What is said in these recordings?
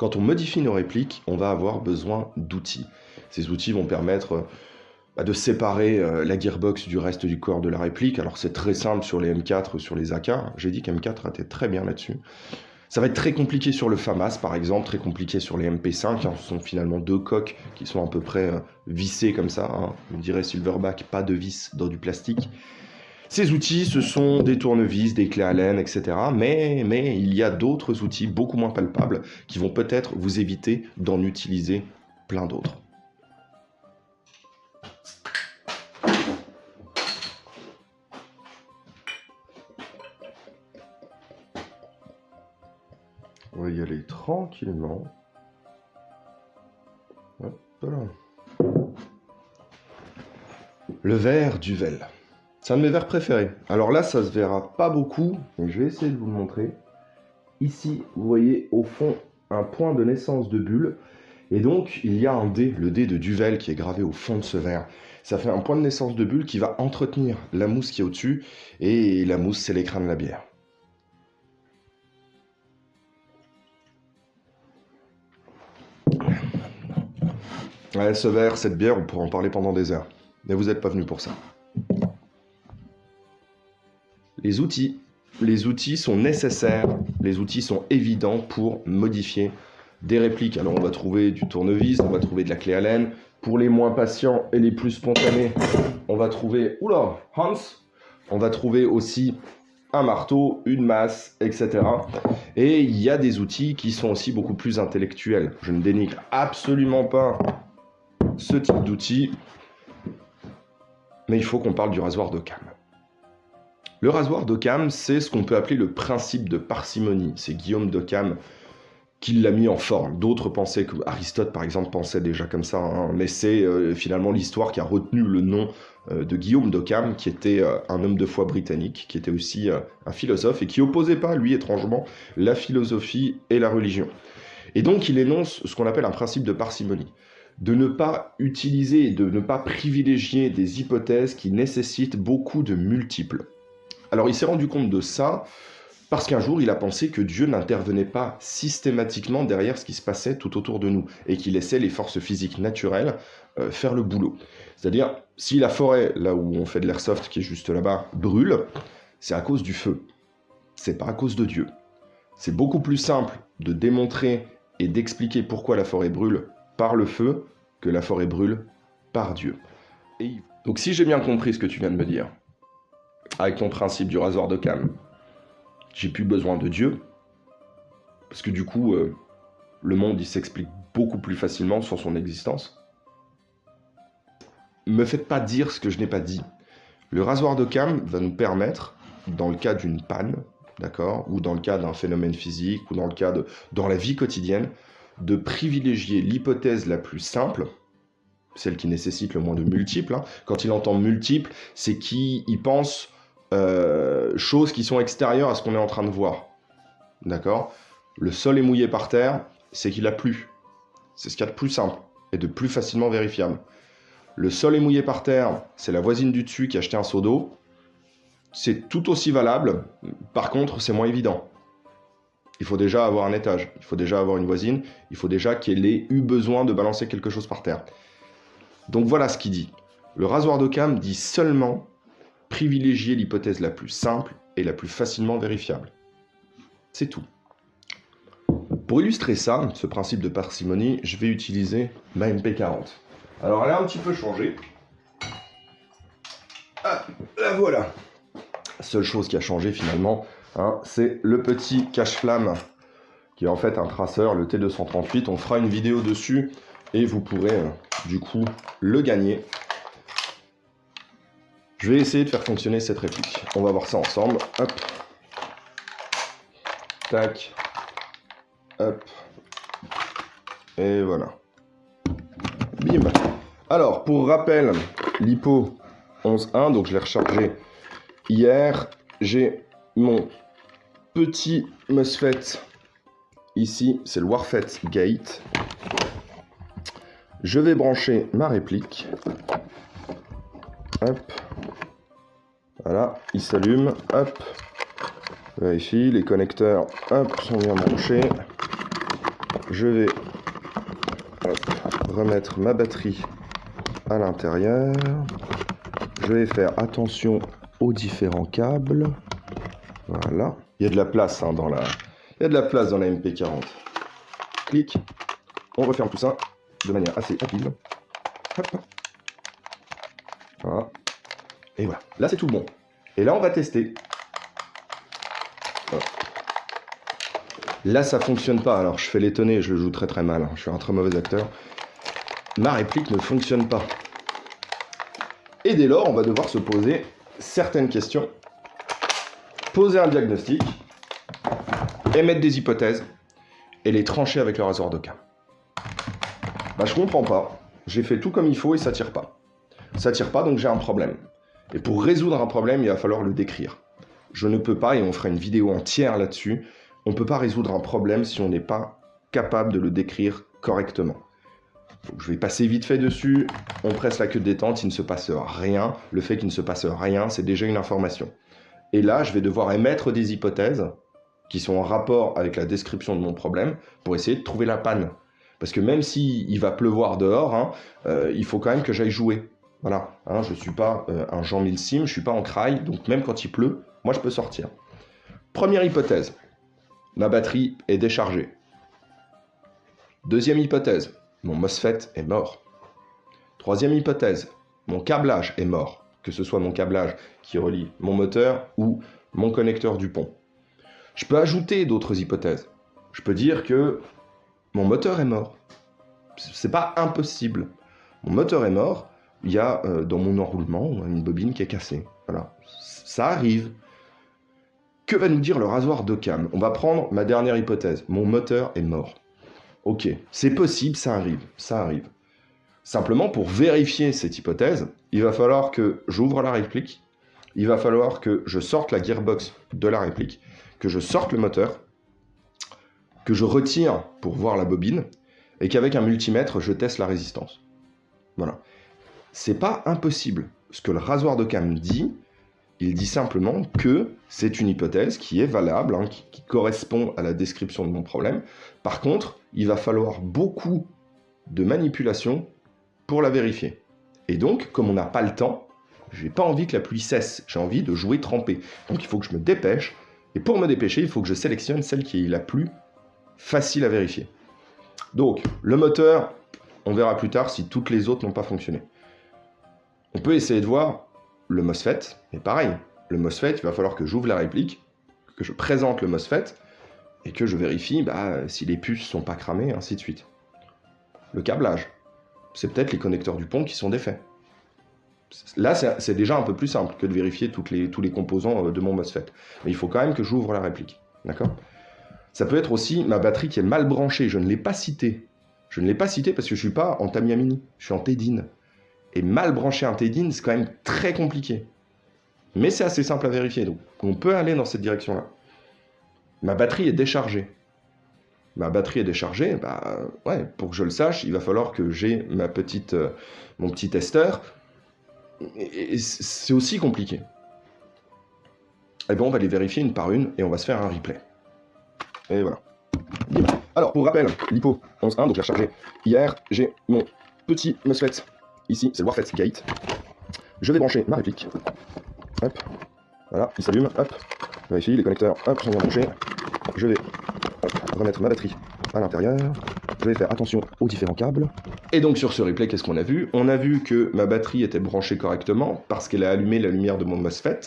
Quand on modifie nos répliques, on va avoir besoin d'outils. Ces outils vont permettre de séparer la gearbox du reste du corps de la réplique. Alors c'est très simple sur les M4, sur les AK. J'ai dit qu'M4 était très bien là-dessus. Ça va être très compliqué sur le FAMAS par exemple, très compliqué sur les MP5. Ce sont finalement deux coques qui sont à peu près vissées comme ça. On dirait Silverback, pas de vis dans du plastique. Ces outils, ce sont des tournevis, des clés Allen, etc. Mais il y a d'autres outils beaucoup moins palpables qui vont peut-être vous éviter d'en utiliser plein d'autres. On va y aller tranquillement. Hop là. Le verre Duvel. C'est un de mes verres préférés. Alors là, ça se verra pas beaucoup, mais je vais essayer de vous le montrer. Ici, vous voyez au fond un point de naissance de bulle. Et donc, il y a un dé, le dé de Duvel, qui est gravé au fond de ce verre. Ça fait un point de naissance de bulle qui va entretenir la mousse qui est au-dessus. Et la mousse, c'est l'écran de la bière. Ouais, ce verre, cette bière, on pourrait en parler pendant des heures. Mais vous n'êtes pas venu pour ça. Les outils sont nécessaires, les outils sont évidents pour modifier des répliques. Alors on va trouver du tournevis, on va trouver de la clé Allen. Pour les moins patients et les plus spontanés, on va trouver, Hans, on va trouver aussi un marteau, une masse, etc. Et il y a des outils qui sont aussi beaucoup plus intellectuels. Je ne dénigre absolument pas ce type d'outils, mais il faut qu'on parle du rasoir d'Occam. Le rasoir d'Occam, c'est ce qu'on peut appeler le principe de parcimonie. C'est Guillaume d'Occam qui l'a mis en forme. D'autres pensaient que Aristote, par exemple, pensait déjà comme ça, mais c'est finalement l'histoire qui a retenu le nom de Guillaume d'Occam, qui était un homme de foi britannique, qui était aussi un philosophe, et qui opposait pas, lui, étrangement, la philosophie et la religion. Et donc, il énonce ce qu'on appelle un principe de parcimonie. De ne pas utiliser et de ne pas privilégier des hypothèses qui nécessitent beaucoup de multiples. Alors il s'est rendu compte de ça parce qu'un jour il a pensé que Dieu n'intervenait pas systématiquement derrière ce qui se passait tout autour de nous et qu'il laissait les forces physiques naturelles faire le boulot. C'est-à-dire, si la forêt, là où on fait de l'airsoft, qui est juste là-bas, brûle, c'est à cause du feu. C'est pas à cause de Dieu. C'est beaucoup plus simple de démontrer et d'expliquer pourquoi la forêt brûle par le feu que la forêt brûle par Dieu. Donc si j'ai bien compris ce que tu viens de me dire, avec ton principe du rasoir d'Occam, j'ai plus besoin de Dieu, parce que du coup, le monde il s'explique beaucoup plus facilement sur son existence. Me faites pas dire ce que je n'ai pas dit. Le rasoir d'Occam va nous permettre, dans le cas d'une panne, d'accord, ou dans le cas d'un phénomène physique, ou dans la vie quotidienne, de privilégier l'hypothèse la plus simple, celle qui nécessite le moins de multiples. Quand il entend multiples, c'est qu'il pense choses qui sont extérieures à ce qu'on est en train de voir. D'accord ? Le sol est mouillé par terre, c'est qu'il a plu. C'est ce qu'il y a de plus simple et de plus facilement vérifiable. Le sol est mouillé par terre, c'est la voisine du dessus qui a acheté un seau d'eau. C'est tout aussi valable, par contre, c'est moins évident. Il faut déjà avoir un étage, il faut déjà avoir une voisine, il faut déjà qu'elle ait eu besoin de balancer quelque chose par terre. Donc voilà ce qu'il dit. Le rasoir d'Occam dit seulement privilégier l'hypothèse la plus simple et la plus facilement vérifiable. C'est tout. Pour illustrer ça, ce principe de parcimonie, je vais utiliser ma MP40. Alors elle a un petit peu changé. Ah, la voilà. La seule chose qui a changé finalement, c'est le petit cache-flamme qui est en fait un traceur, le T238. On fera une vidéo dessus et vous pourrez du coup le gagner. Je vais essayer de faire fonctionner cette réplique. On va voir ça ensemble. Hop. Tac. Hop. Et voilà. Bim. Alors, pour rappel, l'hypo 11.1, donc je l'ai rechargé hier. J'ai mon petit MOSFET ici, c'est le Warfet Gate. Je vais brancher ma réplique. Hop. Voilà, il s'allume. Hop. Vérifie, les connecteurs, hop, sont bien branchés. Je vais remettre ma batterie à l'intérieur. Je vais faire attention aux différents câbles. Voilà. Il y a de la place dans la... Il y a de la place dans la MP40. Clic. On referme tout ça de manière assez rapide. Hop. Voilà. Et voilà. Là, c'est tout bon. Et là, on va tester. Voilà. Là, ça fonctionne pas. Alors, je fais l'étonné, je le joue très très mal. Je suis un très mauvais acteur. Ma réplique ne fonctionne pas. Et dès lors, on va devoir se poser certaines questions, poser un diagnostic, émettre des hypothèses et les trancher avec le rasoir d'Occam. Bah, je comprends pas. J'ai fait tout comme il faut et ça tire pas. Ça tire pas, donc j'ai un problème. Et pour résoudre un problème, il va falloir le décrire. Je ne peux pas, et on fera une vidéo entière là-dessus, on ne peut pas résoudre un problème si on n'est pas capable de le décrire correctement. Donc, je vais passer vite fait dessus, on presse la queue de détente, il ne se passe rien. Le fait qu'il ne se passe rien, c'est déjà une information. Et là, je vais devoir émettre des hypothèses qui sont en rapport avec la description de mon problème pour essayer de trouver la panne. Parce que même s'il va pleuvoir dehors, il faut quand même que j'aille jouer. Voilà, je ne suis pas un Jean Milsim, je ne suis pas en craille, donc même quand il pleut, moi je peux sortir. Première hypothèse, ma batterie est déchargée. Deuxième hypothèse, mon MOSFET est mort. Troisième hypothèse, mon câblage est mort, que ce soit mon câblage qui relie mon moteur ou mon connecteur du pont. Je peux ajouter d'autres hypothèses. Je peux dire que mon moteur est mort. C'est pas impossible. Mon moteur est mort, il y a dans mon enroulement une bobine qui est cassée. Voilà, ça arrive. Que va nous dire le rasoir d'Occam? On va prendre ma dernière hypothèse. Mon moteur est mort. Ok, c'est possible, ça arrive. Simplement, pour vérifier cette hypothèse, il va falloir que j'ouvre la réplique, il va falloir que je sorte la gearbox de la réplique, que je sorte le moteur, que je retire pour voir la bobine, et qu'avec un multimètre, je teste la résistance. Voilà. C'est pas impossible. Ce que le rasoir d'Occam dit, il dit simplement que c'est une hypothèse qui est valable, qui correspond à la description de mon problème. Par contre, il va falloir beaucoup de manipulation pour la vérifier. Et donc, comme on n'a pas le temps, j'ai pas envie que la pluie cesse, j'ai envie de jouer trempé. Donc il faut que je me dépêche, et pour me dépêcher, il faut que je sélectionne celle qui est la plus facile à vérifier. Donc, le moteur, on verra plus tard si toutes les autres n'ont pas fonctionné. On peut essayer de voir le MOSFET, mais pareil, le MOSFET, il va falloir que j'ouvre la réplique, que je présente le MOSFET, et que je vérifie si les puces sont pas cramées, ainsi de suite. Le câblage, c'est peut-être les connecteurs du pont qui sont défaits. Là, c'est déjà un peu plus simple que de vérifier tous les composants de mon MOSFET. Mais il faut quand même que j'ouvre la réplique. D'accord ? Ça peut être aussi ma batterie qui est mal branchée. Je ne l'ai pas citée. Je ne l'ai pas citée parce que je ne suis pas en Tamiya Mini. Je suis en T-DIN. Et mal brancher un T-DIN, c'est quand même très compliqué. Mais c'est assez simple à vérifier. Donc, on peut aller dans cette direction-là. Ma batterie est déchargée. Ma batterie est déchargée, pour que je le sache, il va falloir que j'ai mon petit testeur. Et c'est aussi compliqué. Et bien, on va les vérifier une par une et on va se faire un replay. Et voilà. Alors, pour rappel, l'hypo 11.1, donc j'ai rechargé hier, j'ai mon petit MOSFET. Ici, c'est le Warfet Gate. Je vais brancher ma réplique. Hop. Voilà, il s'allume. Hop. Je vérifie les connecteurs. Hop, sont bien branchés. Je vais remettre ma batterie à l'intérieur. Je vais faire attention aux différents câbles. Et donc sur ce replay, qu'est-ce qu'on a vu? On a vu que ma batterie était branchée correctement parce qu'elle a allumé la lumière de mon MOSFET.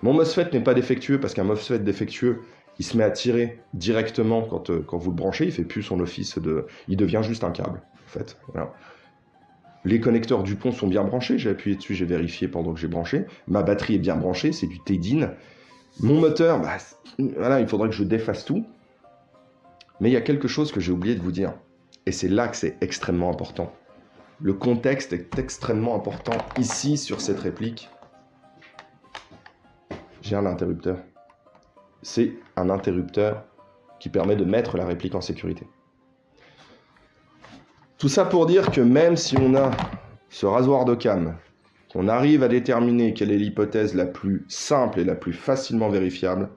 Mon MOSFET n'est pas défectueux parce qu'un MOSFET défectueux, il se met à tirer directement quand vous le branchez. Il fait plus son office de... Il devient juste un câble, en fait. Voilà. Les connecteurs du pont sont bien branchés. J'ai appuyé dessus, j'ai vérifié pendant que j'ai branché. Ma batterie est bien branchée, c'est du T-DIN. Mon moteur, voilà, il faudrait que je défasse tout. Mais il y a quelque chose que j'ai oublié de vous dire. Et c'est là que c'est extrêmement important. Le contexte est extrêmement important. Ici, sur cette réplique, j'ai un interrupteur. C'est un interrupteur qui permet de mettre la réplique en sécurité. Tout ça pour dire que même si on a ce rasoir d'Occam, qu'on arrive à déterminer quelle est l'hypothèse la plus simple et la plus facilement vérifiable,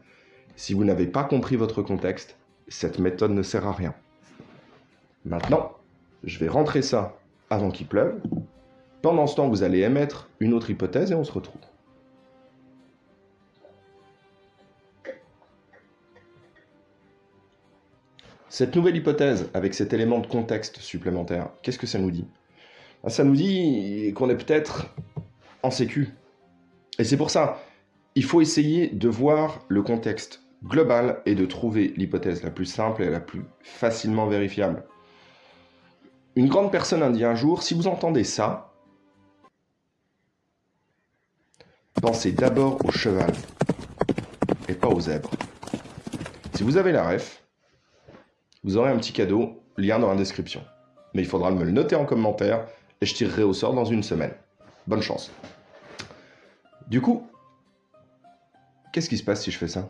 si vous n'avez pas compris votre contexte, cette méthode ne sert à rien. Maintenant, je vais rentrer ça avant qu'il pleuve. Pendant ce temps, vous allez émettre une autre hypothèse et on se retrouve. Cette nouvelle hypothèse, avec cet élément de contexte supplémentaire, qu'est-ce que ça nous dit? Ça nous dit qu'on est peut-être en sécu. Et c'est pour ça, il faut essayer de voir le contexte global et de trouver l'hypothèse la plus simple et la plus facilement vérifiable. Une grande personne a dit un jour, si vous entendez ça, pensez d'abord au cheval et pas au zèbre. Si vous avez la ref, vous aurez un petit cadeau, lien dans la description. Mais il faudra me le noter en commentaire et je tirerai au sort dans une semaine. Bonne chance. Du coup, qu'est-ce qui se passe si je fais ça?